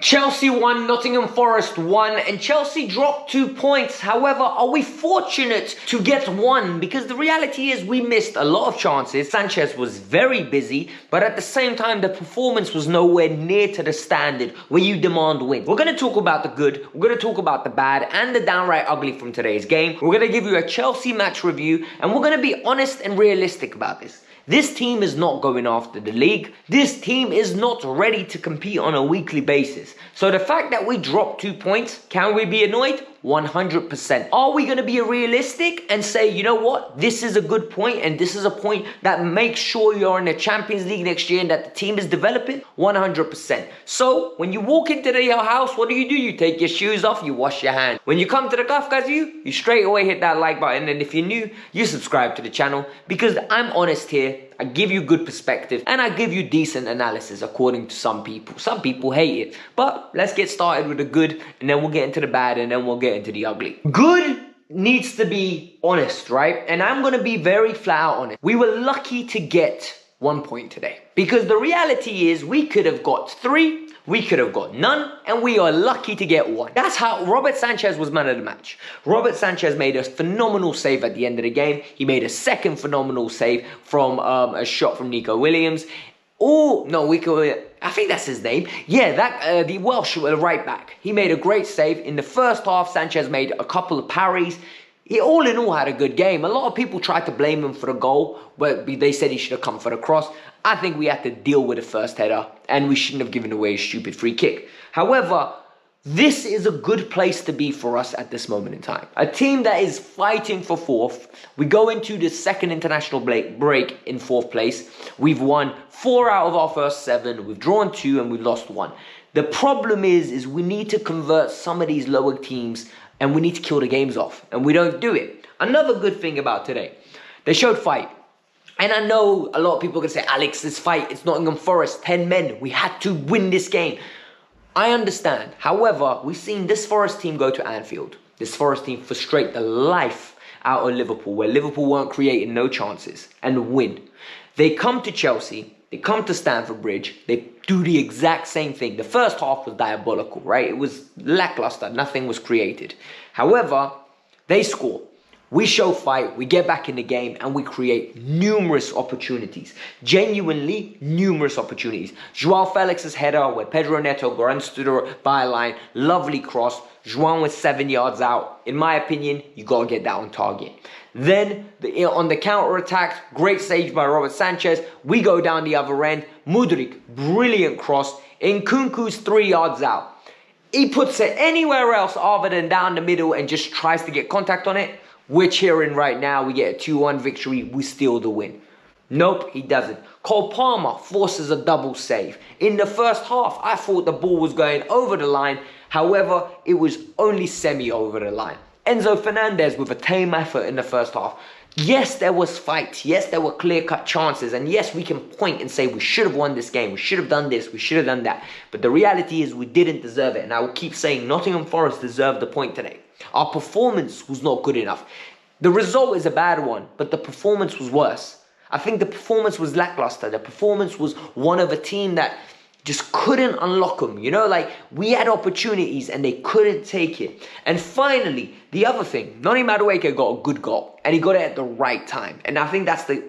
Chelsea won, Nottingham Forest won, and Chelsea dropped 2 points. However, are we fortunate to get one? Because the reality is we missed a lot of chances. Sanchez was very busy, but at the same time, the performance was nowhere near to the standard where you demand wins. We're going to talk about the good, we're going to talk about the bad, and the downright ugly from today's game. We're going to give you a Chelsea match review, and we're going to be honest and realistic about this. This team is not going after the league. This team is not ready to compete on a weekly basis. So the fact that we dropped 2 points, can we be annoyed? 100%. Are we going to be realistic and say, you know what, this is a good point and this is a point that makes sure you're in the Champions League next year and that the team is developing? 100%. So when you walk into your house, what do? You take your shoes off, you wash your hands. When you come to the Kavkas View, you straight away hit that like button, and if you're new, you subscribe to the channel, because I'm honest here. I give you good perspective and I give you decent analysis according to some people. Some people hate it. But let's get started with the good, and then we'll get into the bad, and then we'll get into the ugly. Good needs to be honest, right? And I'm going to be very flat out honest. We were lucky to get 1 point today, because the reality is we could have got 3, we could have got none, and we are lucky to get 1. That's how Robert Sanchez was man of the match. Robert Sanchez made a phenomenal save at the end of the game. He made a second phenomenal save from a shot from Nico Williams. Oh, no, I think that's his name. Yeah, the Welsh right back. He made a great save. In the first half, Sanchez made a couple of parries. He all in all had a good game. A lot of people tried to blame him for the goal, but they said he should have come for the cross. I think we had to deal with the first header, and we shouldn't have given away a stupid free kick. However, this is a good place to be for us at this moment in time. A team that is fighting for 4th. We go into the second international break in 4th place. We've won 4 out of our first 7. We've drawn 2 and we've lost 1. The problem is we need to convert some of these lower teams, and we need to kill the games off, and we don't do it. Another good thing about today, they showed fight. And I know a lot of people are going to say, Alex, this fight, it's Nottingham Forest, 10 men. We had to win this game. I understand. However, we've seen this Forest team go to Anfield. This Forest team frustrate the life out of Liverpool, where Liverpool weren't creating no chances, and win. They come to Chelsea. They come to Stamford Bridge. They do the exact same thing. The first half was diabolical, right? It was lackluster. Nothing was created. However, they score. We show fight, we get back in the game, and we create numerous opportunities. Genuinely numerous opportunities. Joao Felix's header where Pedro Neto runs to the byline. Lovely cross. Joao was 7 yards out. In my opinion, you got to get that on target. Then, on the counter-attack, great save by Robert Sanchez. We go down the other end. Mudryk, brilliant cross. Nkunku's 3 yards out. He puts it anywhere else other than down the middle and just tries to get contact on it. We're cheering right now. We get a 2-1 victory. We steal the win. Nope, he doesn't. Cole Palmer forces a double save. In the first half, I thought the ball was going over the line. However, it was only semi over the line. Enzo Fernandez with a tame effort in the first half. Yes, there was fight. Yes, there were clear-cut chances. And yes, we can point and say we should have won this game. We should have done this. We should have done that. But the reality is we didn't deserve it. And I will keep saying Nottingham Forest deserved the point today. Our performance was not good enough. The result is a bad one, but the performance was worse. I think the performance was lackluster. The performance was one of a team that just couldn't unlock them. You know, like we had opportunities and they couldn't take it. And finally, the other thing, Noni Madueke got a good goal and he got it at the right time. And I think that's the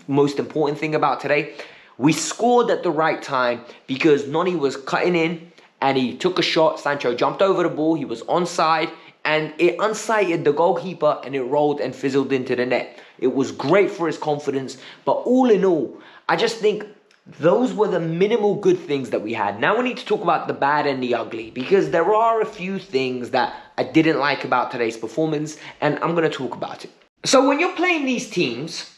most important thing about today. We scored at the right time because Noni was cutting in and he took a shot. Sancho jumped over the ball. He was onside. And it unsighted the goalkeeper and it rolled and fizzled into the net. It was great for his confidence. But all in all, I just think those were the minimal good things that we had. Now we need to talk about the bad and the ugly, because there are a few things that I didn't like about today's performance, and I'm going to talk about it. So when you're playing these teams,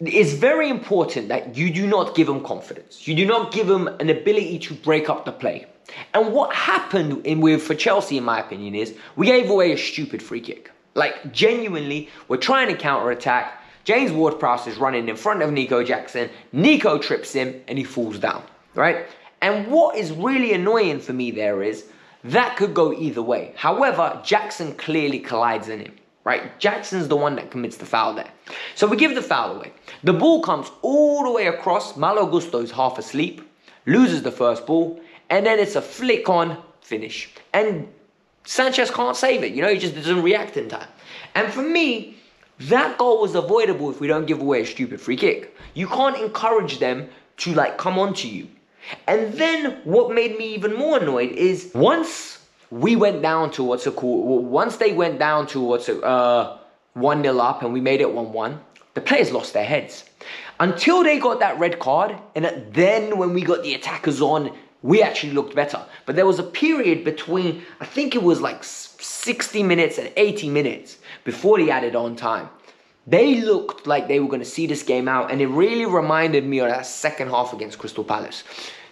it's very important that you do not give them confidence. You do not give them an ability to break up the play. And what happened for Chelsea, in my opinion, is we gave away a stupid free kick. Like, genuinely, we're trying to counter-attack. James Ward-Prowse is running in front of Nico Jackson. Nico trips him and he falls down, right? And what is really annoying for me there is that could go either way. However, Jackson clearly collides in him, right? Jackson's the one that commits the foul there. So we give the foul away. The ball comes all the way across. Malo Gusto's half asleep, loses the first ball, and then it's a flick on finish. And Sanchez can't save it, you know, he just doesn't react in time. And for me, that goal was avoidable if we don't give away a stupid free kick. You can't encourage them to like come onto you. And then what made me even more annoyed is once we went down to once they went down to 1-0 up and we made it 1-1, the players lost their heads. Until they got that red card, and then when we got the attackers on, we actually looked better. But there was a period between, I think it was like 60 minutes and 80 minutes before the added on time. They looked like they were going to see this game out, and it really reminded me of that second half against Crystal Palace.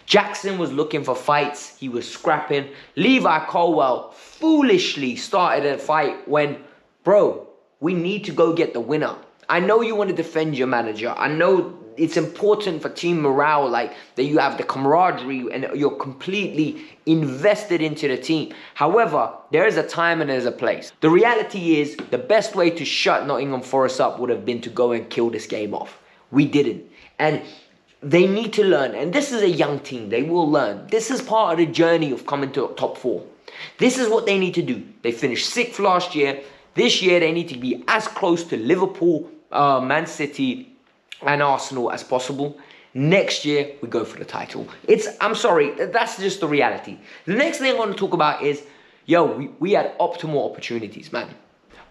Jackson was looking for fights. He was scrapping. Levi Colwell foolishly started a fight when, bro, we need to go get the winner. I know you want to defend your manager. I know it's important for team morale, like that you have the camaraderie and you're completely invested into the team. However, there is a time and there's a place. The reality is the best way to shut Nottingham Forest up would have been to go and kill this game off. We didn't. And they need to learn. And this is a young team. They will learn. This is part of the journey of coming to top 4. This is what they need to do. They finished 6th last year. This year they need to be as close to Liverpool, Man City, and Arsenal as possible. Next year, we go for the title. I'm sorry, that's just the reality. The next thing I want to talk about is, we had optimal opportunities, man.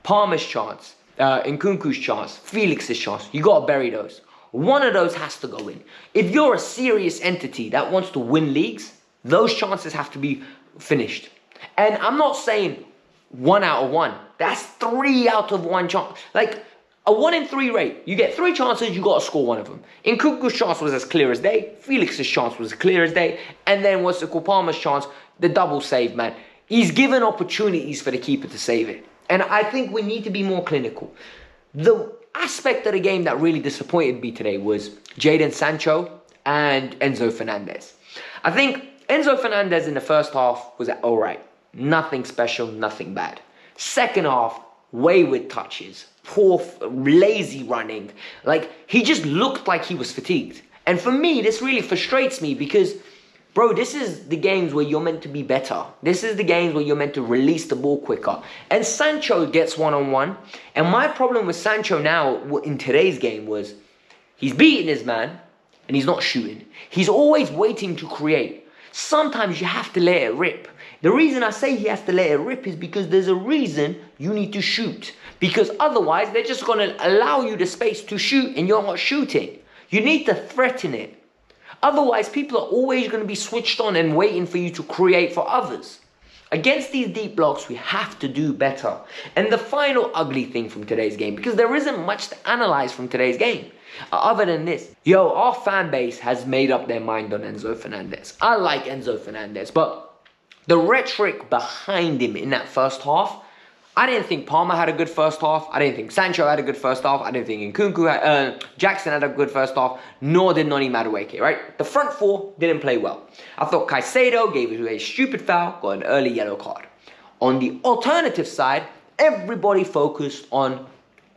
Palmer's chance, Nkunku's chance, Felix's chance. You got to bury those. One of those has to go in. If you're a serious entity that wants to win leagues, those chances have to be finished. And I'm not saying 1 out of 1. That's 3 out of 1 chance. Like, a 1 in 3 rate. You get 3 chances, you got to score 1 of them. Nkunku's chance was as clear as day. Felix's chance was as clear as day. And then Palmer's chance, the double save, man. He's given opportunities for the keeper to save it. And I think we need to be more clinical. The aspect of the game that really disappointed me today was Jadon Sancho and Enzo Fernandez. I think Enzo Fernandez in the first half was all right. Nothing special, nothing bad. Second half, wayward touches, poor, lazy running. Like, he just looked like he was fatigued. And for me, this really frustrates me because, bro, this is the games where you're meant to be better. This is the games where you're meant to release the ball quicker. And Sancho gets one-on-one. And my problem with Sancho now in today's game was he's beating his man and he's not shooting. He's always waiting to create. Sometimes you have to let it rip. The reason I say he has to let it rip is because there's a reason you need to shoot. Because otherwise, they're just going to allow you the space to shoot and you're not shooting. You need to threaten it. Otherwise, people are always going to be switched on and waiting for you to create for others. Against these deep blocks, we have to do better. And the final ugly thing from today's game, because there isn't much to analyze from today's game, other than this. Our fan base has made up their mind on Enzo Fernandez. I like Enzo Fernandez, but the rhetoric behind him in that first half, I didn't think Palmer had a good first half. I didn't think Sancho had a good first half. I didn't think Jackson had a good first half, nor did Noni Madueke, right? The front 4 didn't play well. I thought Caicedo gave it a stupid foul, got an early yellow card. On the alternative side, everybody focused on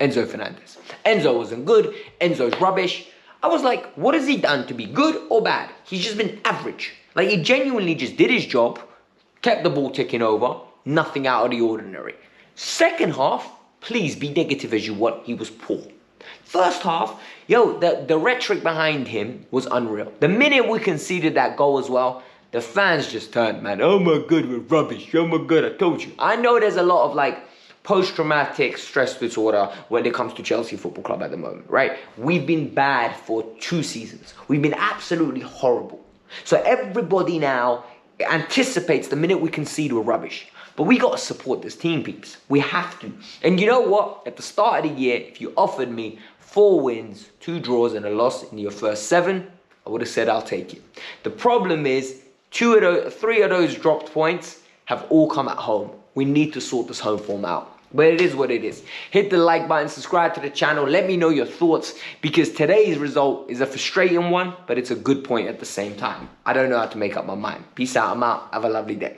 Enzo Fernandez. Enzo wasn't good. Enzo's rubbish. I was like, what has he done to be good or bad? He's just been average. Like, he genuinely just did his job, kept the ball ticking over, nothing out of the ordinary. Second half, please be negative as you want, he was poor. First half, the rhetoric behind him was unreal. The minute we conceded that goal as well, the fans just turned, man, oh my God, we're rubbish, oh my God, I told you. I know there's a lot of like post-traumatic stress disorder when it comes to Chelsea Football Club at the moment, right? We've been bad for 2 seasons. We've been absolutely horrible. So everybody now anticipates the minute we concede we're rubbish. But we got to support this team, peeps. We have to. And you know what? At the start of the year, if you offered me 4 wins, 2 draws and a loss in your first 7, I would have said I'll take it. The problem is 3 of those dropped points have all come at home. We need to sort this home form out. But it is what it is. Hit the like button, subscribe to the channel. Let me know your thoughts because today's result is a frustrating one, but it's a good point at the same time. I don't know how to make up my mind. Peace out. I'm out. Have a lovely day.